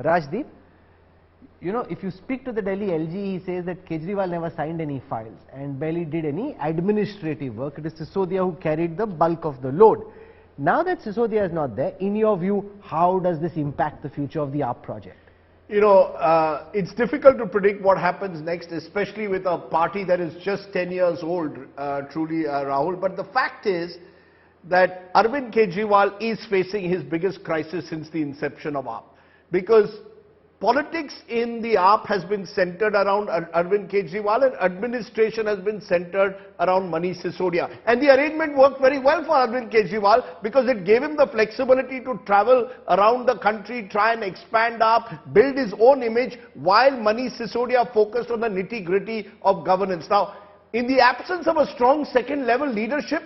Rajdeep, you know, if you speak to the Delhi LG, he says that Kejriwal never signed any files and barely did any administrative work. It is Sisodia who carried the bulk of the load. Now that Sisodia is not there, in your view, how does this impact the future of the AAP project? You know, it's difficult to predict what happens next, especially with a party that is just 10 years old, truly, Rahul. But the fact is that Arvind Kejriwal is facing his biggest crisis since the inception of AAP. Because politics in the AAP has been centered around Arvind Kejriwal, and administration has been centered around Manish Sisodia. And the arrangement worked very well for Arvind Kejriwal because it gave him the flexibility to travel around the country, try and expand AAP, build his own image, while Manish Sisodia focused on the nitty-gritty of governance. Now, in the absence of a strong second-level leadership,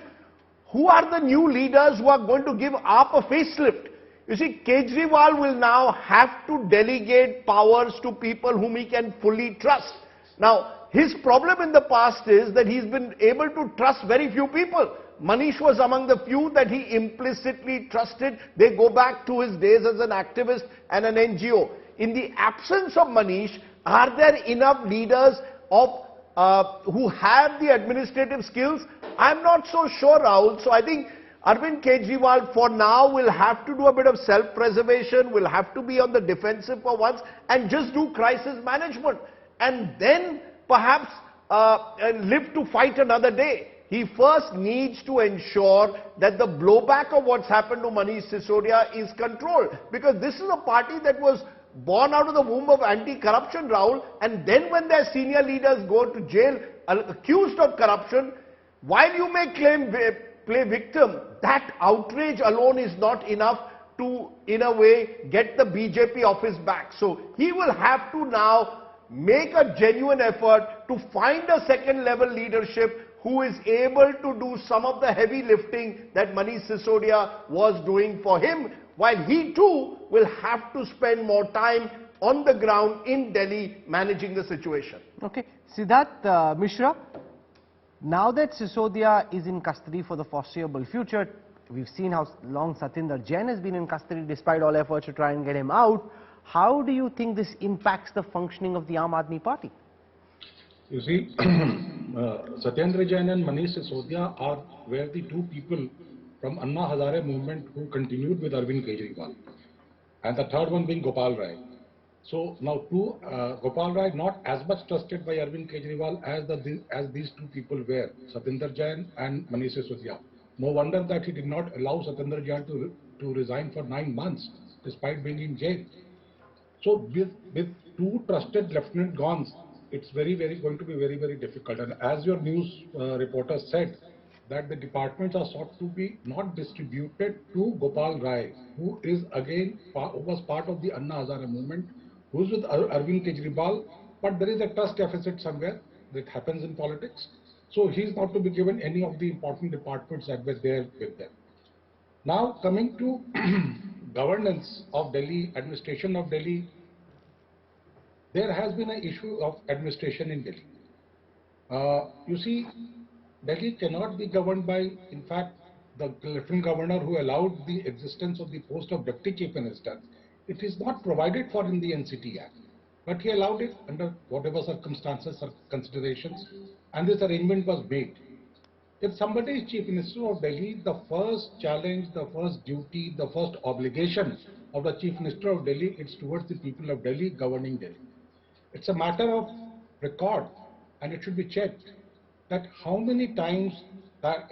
who are the new leaders who are going to give AAP a facelift? You see, Kejriwal will now have to delegate powers to people whom he can fully trust. Now, his problem in the past is that he's been able to trust very few people. Manish was among the few that he implicitly trusted. They go back to his days as an activist and an NGO. In the absence of Manish, are there enough leaders who have the administrative skills? I'm not so sure, Rahul. So I think Arvind Kejriwal for now will have to do a bit of self-preservation, will have to be on the defensive for once and just do crisis management, and then perhaps live to fight another day. He first needs to ensure that the blowback of what's happened to Manish Sisodia is controlled, because this is a party that was born out of the womb of anti-corruption, Rahul, and then when their senior leaders go to jail accused of corruption, while you may play victim, that outrage alone is not enough to, in a way, get the BJP off his back. So he will have to now make a genuine effort to find a second-level leadership who is able to do some of the heavy lifting that Manish Sisodia was doing for him, while he too will have to spend more time on the ground in Delhi managing the situation. Okay. Siddharth Mishra, now that Sisodia is in custody for the foreseeable future, we've seen how long Satyendar Jain has been in custody despite all efforts to try and get him out. How do you think this impacts the functioning of the Aam Aadmi Party? You see, Satyendar Jain and Manish Sisodia were the two people from Anna Hazare movement who continued with Arvind Kejriwal, and the third one being Gopal Rai. So now Gopal Rai not as much trusted by Arvind Kejriwal as these two people were, Satyendar Jain and Manish Sisodia. No wonder that he did not allow Satyendar Jain to resign for 9 months despite being in jail. So with two trusted lieutenant gone, it's going to be very difficult. And as your news reporter said, that the departments are sought to be not distributed to Gopal Rai, who is again was part of the Anna Hazare movement, who's with Arvind Kejriwal, but there is a trust deficit somewhere that happens in politics. So he's not to be given any of the important departments that were there with them. Now coming to governance of Delhi, administration of Delhi, there has been an issue of administration in Delhi. You see, Delhi cannot be governed by, in fact, the Lieutenant Governor who allowed the existence of the post of Deputy Chief Minister. It is not provided for in the NCT Act, but he allowed it under whatever circumstances or considerations, and this arrangement was made. If somebody is Chief Minister of Delhi, the first challenge, the first duty, the first obligation of the Chief Minister of Delhi is towards the people of Delhi, governing Delhi. It's a matter of record, and it should be checked that how many times that,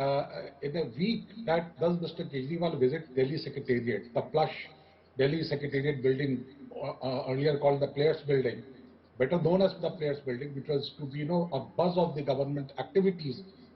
in a week that does Mr. Kejriwal visit Delhi Secretariat, the plush Delhi Secretariat building, earlier called the Players Building, better known as the Players Building, which was to be, a buzz of the government activities